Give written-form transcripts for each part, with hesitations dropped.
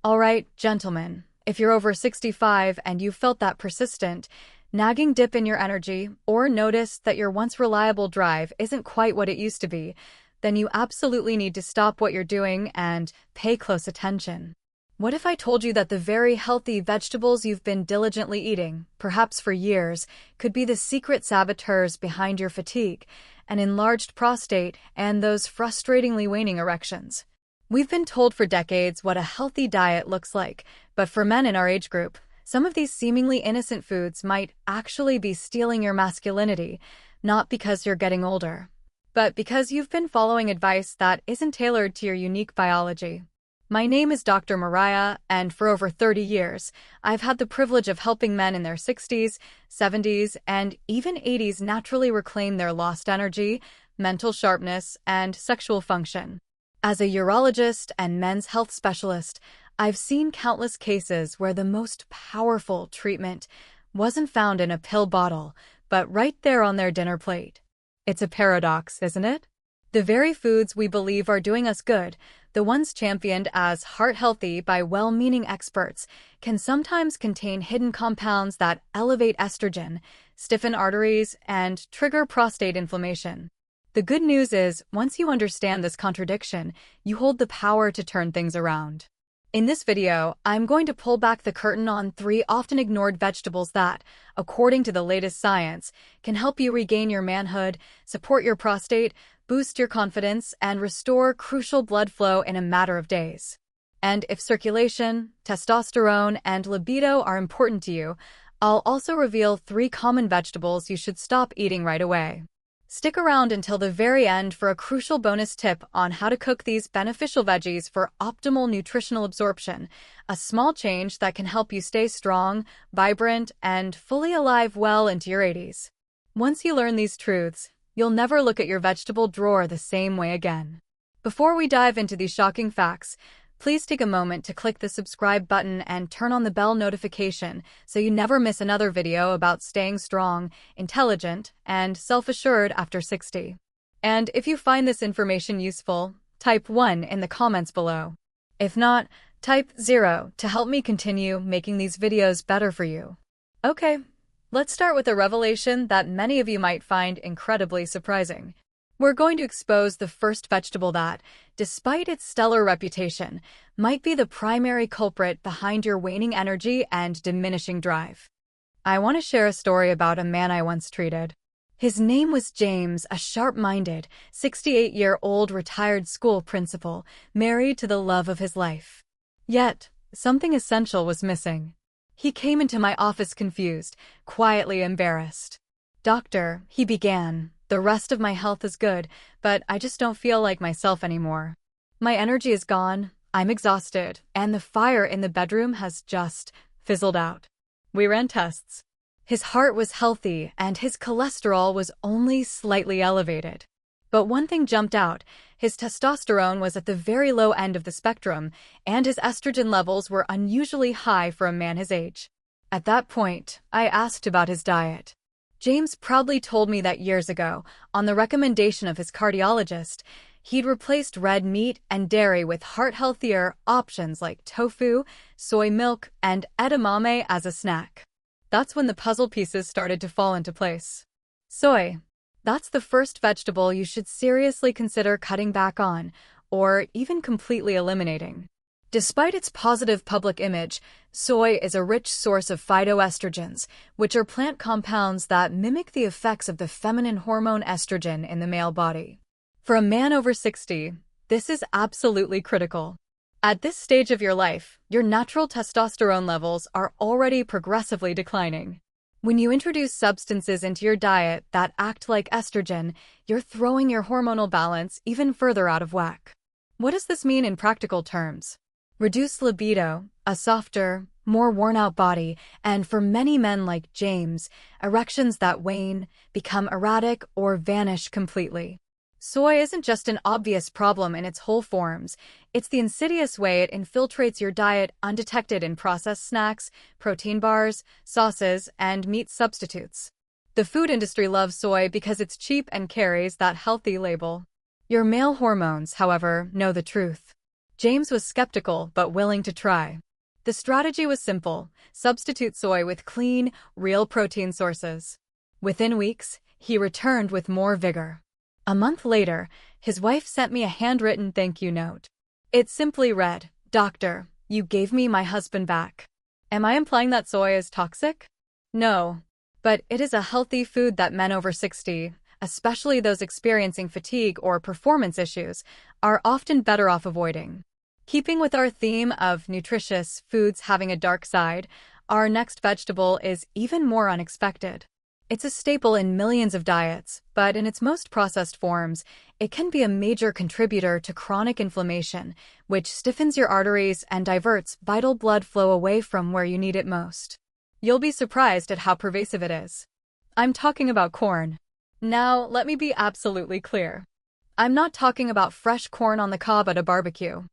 Alright, gentlemen, if you're over 65 and you've felt that persistent, nagging dip in your energy, or noticed that your once reliable drive isn't quite what it used to be, then you absolutely need to stop what you're doing and pay close attention. What if I told you that the very healthy vegetables you've been diligently eating, perhaps for years, could be the secret saboteurs behind your fatigue, an enlarged prostate, and those frustratingly waning erections? We've been told for decades what a healthy diet looks like, but for men in our age group, some of these seemingly innocent foods might actually be stealing your masculinity, not because you're getting older, but because you've been following advice that isn't tailored to your unique biology. My name is Dr. Mariah, and for over 30 years, I've had the privilege of helping men in their 60s, 70s, and even 80s naturally reclaim their lost energy, mental sharpness, and sexual function. As a urologist and men's health specialist, I've seen countless cases where the most powerful treatment wasn't found in a pill bottle, but right there on their dinner plate. It's a paradox, isn't it? The very foods we believe are doing us good, the ones championed as heart-healthy by well-meaning experts, can sometimes contain hidden compounds that elevate estrogen, stiffen arteries, and trigger prostate inflammation. The good news is, once you understand this contradiction, you hold the power to turn things around. In this video, I'm going to pull back the curtain on 3 often ignored vegetables that, according to the latest science, can help you regain your manhood, support your prostate, boost your confidence, and restore crucial blood flow in a matter of days. And if circulation, testosterone, and libido are important to you, I'll also reveal 3 common vegetables you should stop eating right away. Stick around until the very end for a crucial bonus tip on how to cook these beneficial veggies for optimal nutritional absorption, a small change that can help you stay strong, vibrant, and fully alive well into your 80s. Once you learn these truths, you'll never look at your vegetable drawer the same way again. Before we dive into these shocking facts, please take a moment to click the subscribe button and turn on the bell notification so you never miss another video about staying strong, intelligent, and self-assured after 60. And if you find this information useful, type 1 in the comments below. If not, type 0 to help me continue making these videos better for you. Okay, let's start with a revelation that many of you might find incredibly surprising. We're going to expose the first vegetable that, despite its stellar reputation, might be the primary culprit behind your waning energy and diminishing drive. I want to share a story about a man I once treated. His name was James, a sharp-minded, 68-year-old retired school principal, married to the love of his life. Yet, something essential was missing. He came into my office confused, quietly embarrassed. "Doctor," he began, "the rest of my health is good, but I just don't feel like myself anymore. My energy is gone, I'm exhausted, and the fire in the bedroom has just fizzled out." We ran tests. His heart was healthy, and his cholesterol was only slightly elevated. But one thing jumped out: his testosterone was at the very low end of the spectrum, and his estrogen levels were unusually high for a man his age. At that point, I asked about his diet. James proudly told me that years ago, on the recommendation of his cardiologist, he'd replaced red meat and dairy with heart-healthier options like tofu, soy milk, and edamame as a snack. That's when the puzzle pieces started to fall into place. Soy. That's the first vegetable you should seriously consider cutting back on, or even completely eliminating. Despite its positive public image, soy is a rich source of phytoestrogens, which are plant compounds that mimic the effects of the feminine hormone estrogen in the male body. For a man over 60, this is absolutely critical. At this stage of your life, your natural testosterone levels are already progressively declining. When you introduce substances into your diet that act like estrogen, you're throwing your hormonal balance even further out of whack. What does this mean in practical terms? Reduced libido, a softer, more worn-out body, and for many men like James, erections that wane, become erratic, or vanish completely. Soy isn't just an obvious problem in its whole forms, it's the insidious way it infiltrates your diet undetected in processed snacks, protein bars, sauces, and meat substitutes. The food industry loves soy because it's cheap and carries that healthy label. Your male hormones, however, know the truth. James was skeptical but willing to try. The strategy was simple: substitute soy with clean, real protein sources. Within weeks, he returned with more vigor. A month later, his wife sent me a handwritten thank you note. It simply read, "Doctor, you gave me my husband back." Am I implying that soy is toxic? No. But it is a healthy food that men over 60, especially those experiencing fatigue or performance issues, are often better off avoiding. Keeping with our theme of nutritious foods having a dark side, our next vegetable is even more unexpected. It's a staple in millions of diets, but in its most processed forms, it can be a major contributor to chronic inflammation, which stiffens your arteries and diverts vital blood flow away from where you need it most. You'll be surprised at how pervasive it is. I'm talking about corn. Now, let me be absolutely clear. I'm not talking about fresh corn on the cob at a barbecue.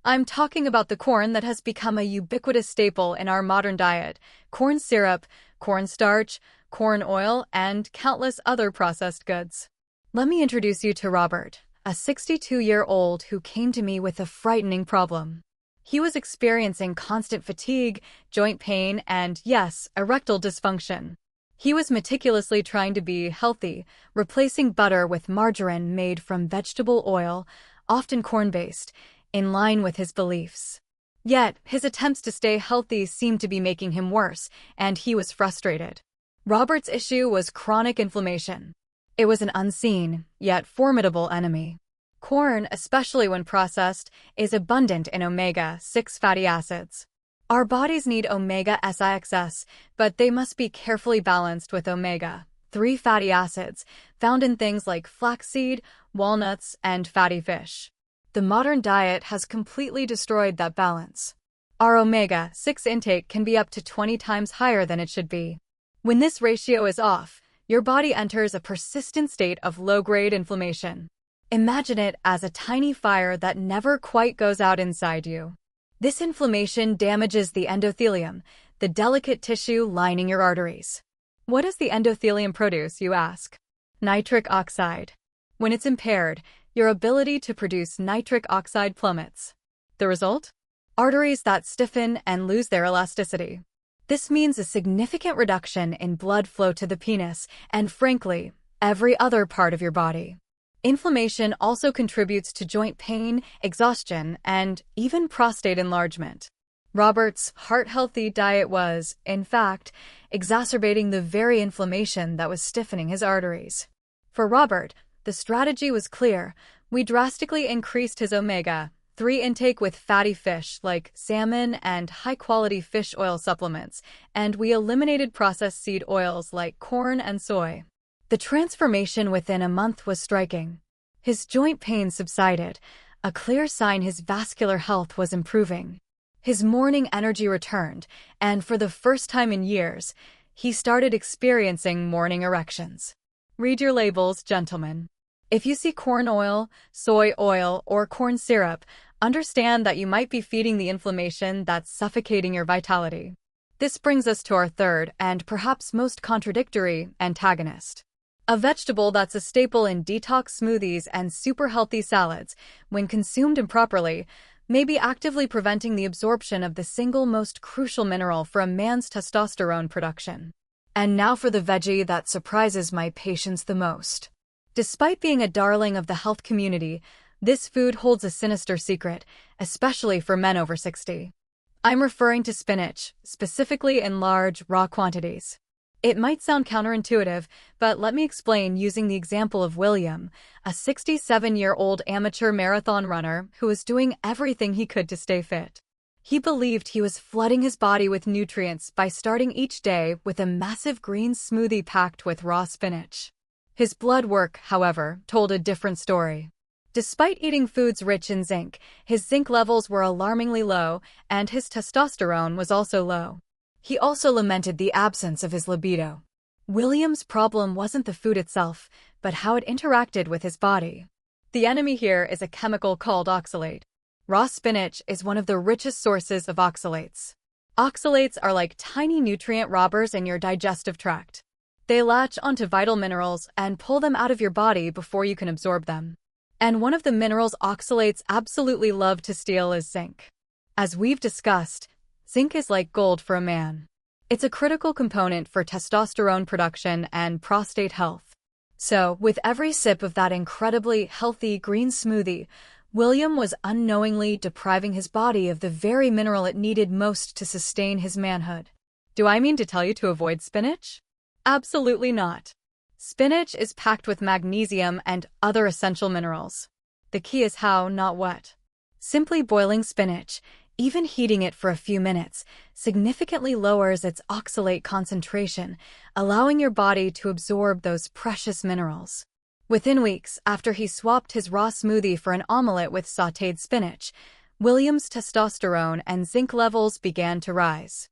I'm talking about the corn that has become a ubiquitous staple in our modern diet: corn syrup, cornstarch, corn oil, and countless other processed goods. Let me introduce you to Robert, a 62-year-old who came to me with a frightening problem. He was experiencing constant fatigue, joint pain, and, yes, erectile dysfunction. He was meticulously trying to be healthy, replacing butter with margarine made from vegetable oil, often corn-based, in line with his beliefs. Yet, his attempts to stay healthy seemed to be making him worse, and he was frustrated. Robert's issue was chronic inflammation. It was an unseen, yet formidable enemy. Corn, especially when processed, is abundant in omega-6 fatty acids. Our bodies need omega-6, but they must be carefully balanced with omega-3 fatty acids, found in things like flaxseed, walnuts, and fatty fish. The modern diet has completely destroyed that balance. Our omega-6 intake can be up to 20 times higher than it should be. When this ratio is off, your body enters a persistent state of low-grade inflammation. Imagine it as a tiny fire that never quite goes out inside you. This inflammation damages the endothelium, the delicate tissue lining your arteries. What does the endothelium produce, you ask? Nitric oxide. When it's impaired, your ability to produce nitric oxide plummets. The result? Arteries that stiffen and lose their elasticity. This means a significant reduction in blood flow to the penis and, frankly, every other part of your body. Inflammation also contributes to joint pain, exhaustion, and even prostate enlargement. Robert's heart-healthy diet was, in fact, exacerbating the very inflammation that was stiffening his arteries. For Robert, the strategy was clear. We drastically increased his omega-3 intake with fatty fish like salmon and high-quality fish oil supplements, and we eliminated processed seed oils like corn and soy. The transformation within a month was striking. His joint pain subsided, a clear sign his vascular health was improving. His morning energy returned, and for the first time in years, he started experiencing morning erections. Read your labels, gentlemen. If you see corn oil, soy oil, or corn syrup, understand that you might be feeding the inflammation that's suffocating your vitality. This brings us to our third, and perhaps most contradictory, antagonist. A vegetable that's a staple in detox smoothies and super healthy salads, when consumed improperly, may be actively preventing the absorption of the single most crucial mineral for a man's testosterone production. And now for the veggie that surprises my patients the most. Despite being a darling of the health community, this food holds a sinister secret, especially for men over 60. I'm referring to spinach, specifically in large, raw quantities. It might sound counterintuitive, but let me explain using the example of William, a 67-year-old amateur marathon runner who was doing everything he could to stay fit. He believed he was flooding his body with nutrients by starting each day with a massive green smoothie packed with raw spinach. His blood work, however, told a different story. Despite eating foods rich in zinc, his zinc levels were alarmingly low, and his testosterone was also low. He also lamented the absence of his libido. William's problem wasn't the food itself, but how it interacted with his body. The enemy here is a chemical called oxalate. Raw spinach is one of the richest sources of oxalates. Oxalates are like tiny nutrient robbers in your digestive tract. They latch onto vital minerals and pull them out of your body before you can absorb them. And one of the minerals oxalates absolutely love to steal is zinc. As we've discussed, zinc is like gold for a man. It's a critical component for testosterone production and prostate health. So, with every sip of that incredibly healthy green smoothie, William was unknowingly depriving his body of the very mineral it needed most to sustain his manhood. Do I mean to tell you to avoid spinach? Absolutely not. Spinach is packed with magnesium and other essential minerals. The key is how, not what. Simply boiling spinach, even heating it for a few minutes, significantly lowers its oxalate concentration, allowing your body to absorb those precious minerals. Within weeks, after he swapped his raw smoothie for an omelette with sautéed spinach, William's testosterone and zinc levels began to rise.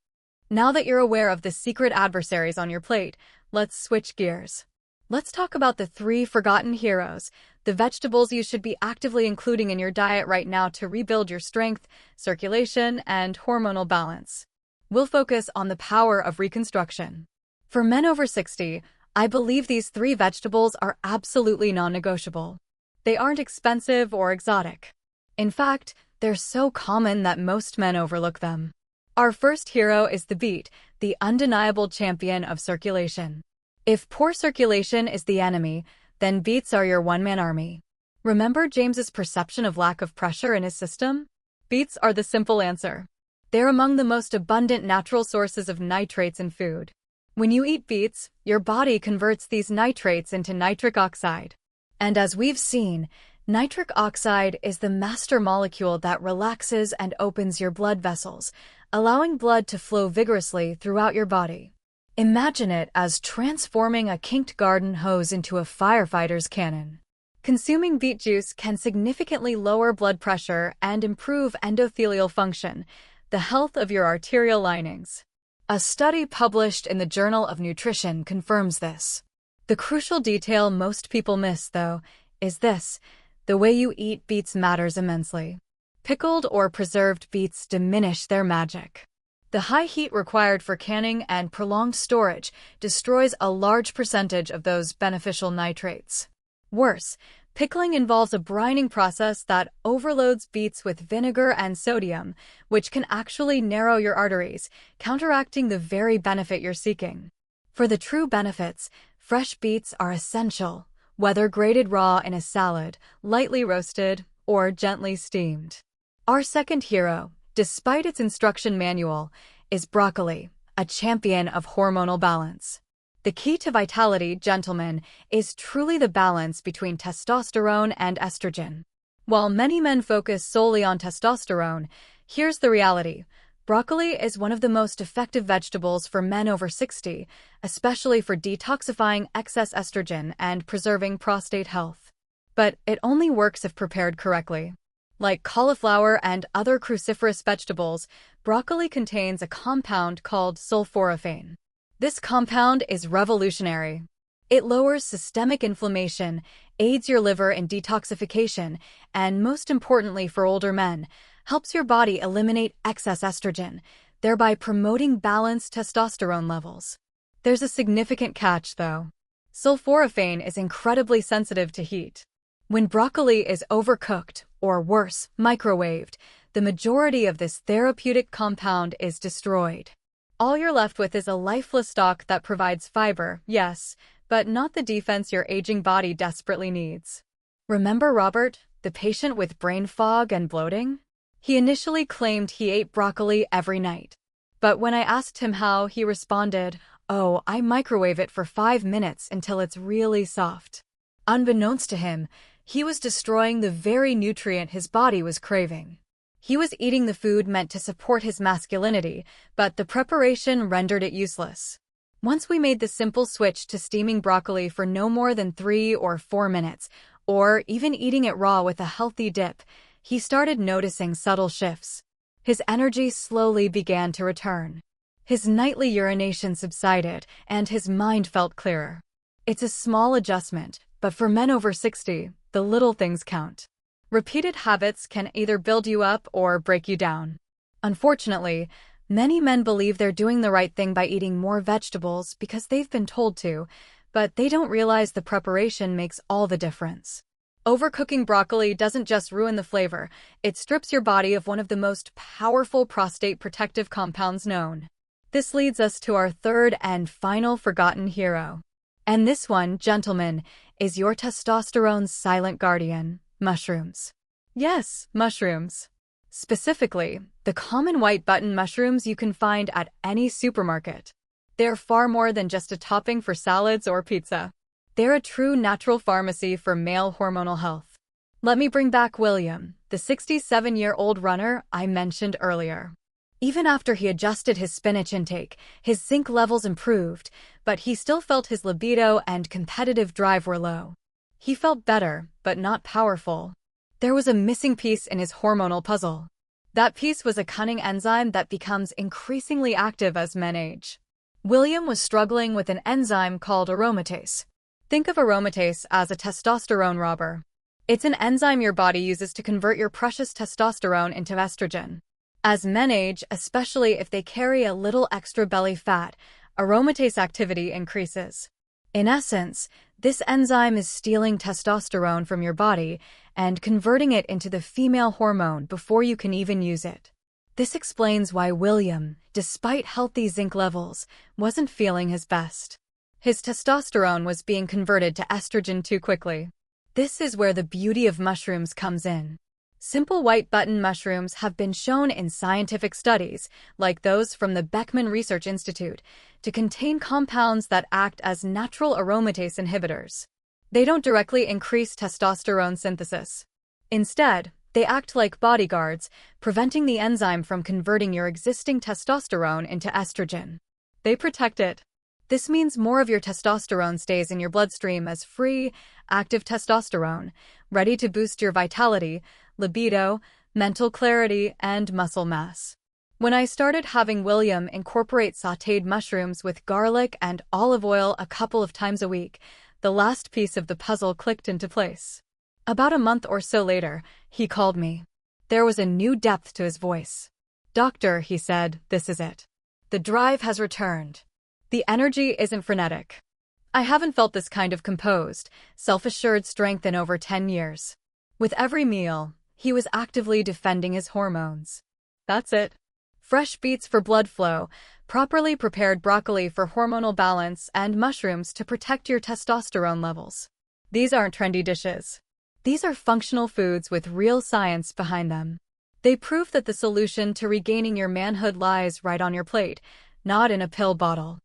Now that you're aware of the secret adversaries on your plate, let's switch gears. Let's talk about the 3 forgotten heroes, the vegetables you should be actively including in your diet right now to rebuild your strength, circulation, and hormonal balance. We'll focus on the power of reconstruction. For men over 60, I believe these 3 vegetables are absolutely non-negotiable. They aren't expensive or exotic. In fact, they're so common that most men overlook them. Our first hero is the beet, the undeniable champion of circulation. If poor circulation is the enemy, then beets are your one-man army. Remember James's perception of lack of pressure in his system? Beets are the simple answer. They're among the most abundant natural sources of nitrates in food. When you eat beets, your body converts these nitrates into nitric oxide. And as we've seen, nitric oxide is the master molecule that relaxes and opens your blood vessels, allowing blood to flow vigorously throughout your body. Imagine it as transforming a kinked garden hose into a firefighter's cannon. Consuming beet juice can significantly lower blood pressure and improve endothelial function, the health of your arterial linings. A study published in the Journal of Nutrition confirms this. The crucial detail most people miss, though, is this: the way you eat beets matters immensely. Pickled or preserved beets diminish their magic. The high heat required for canning and prolonged storage destroys a large percentage of those beneficial nitrates. Worse, pickling involves a brining process that overloads beets with vinegar and sodium, which can actually narrow your arteries, counteracting the very benefit you're seeking. For the true benefits, fresh beets are essential, whether grated raw in a salad, lightly roasted, or gently steamed. Our second hero, despite its instruction manual, is broccoli, a champion of hormonal balance. The key to vitality, gentlemen, is truly the balance between testosterone and estrogen. While many men focus solely on testosterone, here's the reality. Broccoli is one of the most effective vegetables for men over 60, especially for detoxifying excess estrogen and preserving prostate health. But it only works if prepared correctly. Like cauliflower and other cruciferous vegetables, broccoli contains a compound called sulforaphane. This compound is revolutionary. It lowers systemic inflammation, aids your liver in detoxification, and most importantly for older men, helps your body eliminate excess estrogen, thereby promoting balanced testosterone levels. There's a significant catch, though. Sulforaphane is incredibly sensitive to heat. When broccoli is overcooked, or worse, microwaved, the majority of this therapeutic compound is destroyed. All you're left with is a lifeless stalk that provides fiber, yes, but not the defense your aging body desperately needs. Remember Robert, the patient with brain fog and bloating? He initially claimed he ate broccoli every night. But when I asked him how, he responded, "Oh, I microwave it for 5 minutes until it's really soft." Unbeknownst to him, he was destroying the very nutrient his body was craving. He was eating the food meant to support his masculinity, but the preparation rendered it useless. Once we made the simple switch to steaming broccoli for no more than 3 or 4 minutes, or even eating it raw with a healthy dip, he started noticing subtle shifts. His energy slowly began to return. His nightly urination subsided, and his mind felt clearer. It's a small adjustment, but for men over 60, the little things count. Repeated habits can either build you up or break you down. Unfortunately, many men believe they're doing the right thing by eating more vegetables because they've been told to, but they don't realize the preparation makes all the difference. Overcooking broccoli doesn't just ruin the flavor, it strips your body of one of the most powerful prostate protective compounds known. This leads us to our third and final forgotten hero. And this one, gentlemen, is your testosterone's silent guardian, mushrooms. Yes, mushrooms. Specifically, the common white button mushrooms you can find at any supermarket. They're far more than just a topping for salads or pizza. They're a true natural pharmacy for male hormonal health. Let me bring back William, the 67-year-old runner I mentioned earlier. Even after he adjusted his spinach intake, his zinc levels improved, but he still felt his libido and competitive drive were low. He felt better, but not powerful. There was a missing piece in his hormonal puzzle. That piece was a cunning enzyme that becomes increasingly active as men age. William was struggling with an enzyme called aromatase. Think of aromatase as a testosterone robber. It's an enzyme your body uses to convert your precious testosterone into estrogen. As men age, especially if they carry a little extra belly fat, aromatase activity increases. In essence, this enzyme is stealing testosterone from your body and converting it into the female hormone before you can even use it. This explains why William, despite healthy zinc levels, wasn't feeling his best. His testosterone was being converted to estrogen too quickly. This is where the beauty of mushrooms comes in. Simple white button mushrooms have been shown in scientific studies, like those from the Beckman Research Institute, to contain compounds that act as natural aromatase inhibitors. They don't directly increase testosterone synthesis. Instead, they act like bodyguards, preventing the enzyme from converting your existing testosterone into estrogen. They protect it. This means more of your testosterone stays in your bloodstream as free, active testosterone, ready to boost your vitality, libido, mental clarity, and muscle mass. When I started having William incorporate sautéed mushrooms with garlic and olive oil a couple of times a week, the last piece of the puzzle clicked into place. About a month or so later, he called me. There was a new depth to his voice. "Doctor," he said, "this is it. The drive has returned. The energy isn't frenetic. I haven't felt this kind of composed, self-assured strength in over 10 years. With every meal, he was actively defending his hormones. That's it. Fresh beets for blood flow, properly prepared broccoli for hormonal balance, and mushrooms to protect your testosterone levels. These aren't trendy dishes. These are functional foods with real science behind them. They prove that the solution to regaining your manhood lies right on your plate, not in a pill bottle.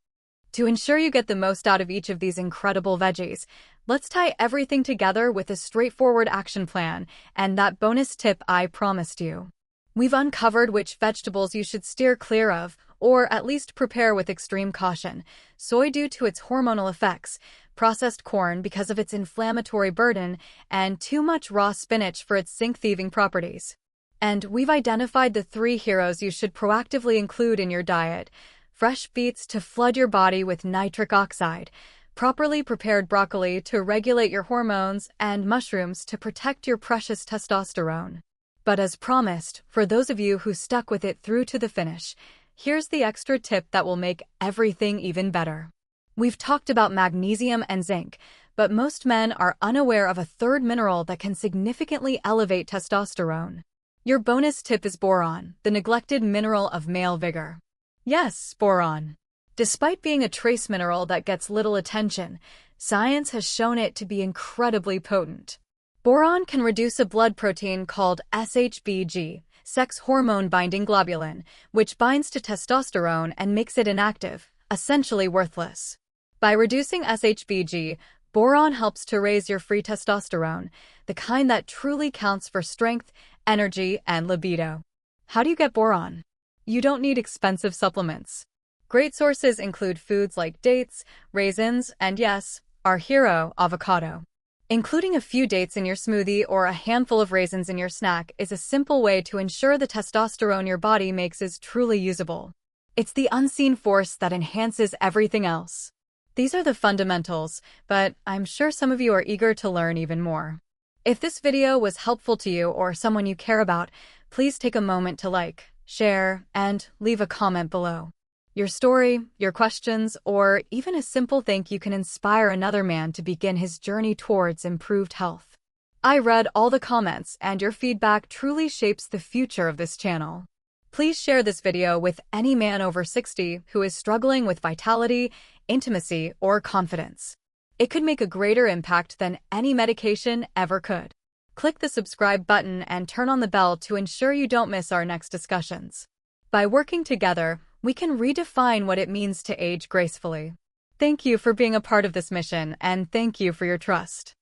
To ensure you get the most out of each of these incredible veggies, let's tie everything together with a straightforward action plan and that bonus tip I promised you. We've uncovered which vegetables you should steer clear of, or at least prepare with extreme caution: soy due to its hormonal effects, processed corn because of its inflammatory burden, and too much raw spinach for its zinc-thieving properties. And we've identified the 3 heroes you should proactively include in your diet: fresh beets to flood your body with nitric oxide, properly prepared broccoli to regulate your hormones, and mushrooms to protect your precious testosterone. But as promised, for those of you who stuck with it through to the finish, here's the extra tip that will make everything even better. We've talked about magnesium and zinc, but most men are unaware of a third mineral that can significantly elevate testosterone. Your bonus tip is boron, the neglected mineral of male vigor. Yes, boron. Despite being a trace mineral that gets little attention, science has shown it to be incredibly potent. Boron can reduce a blood protein called SHBG, sex hormone-binding globulin, which binds to testosterone and makes it inactive, essentially worthless. By reducing SHBG, boron helps to raise your free testosterone, the kind that truly counts for strength, energy, and libido. How do you get boron? You don't need expensive supplements. Great sources include foods like dates, raisins, and yes, our hero, avocado. Including a few dates in your smoothie or a handful of raisins in your snack is a simple way to ensure the testosterone your body makes is truly usable. It's the unseen force that enhances everything else. These are the fundamentals, but I'm sure some of you are eager to learn even more. If this video was helpful to you or someone you care about, please take a moment to like, share, and leave a comment below. Your story, your questions, or even a simple thank you can inspire another man to begin his journey towards improved health. I read all the comments, and your feedback truly shapes the future of this channel. Please share this video with any man over 60 who is struggling with vitality, intimacy, or confidence. It could make a greater impact than any medication ever could. Click the subscribe button and turn on the bell to ensure you don't miss our next discussions. By working together, we can redefine what it means to age gracefully. Thank you for being a part of this mission, and thank you for your trust.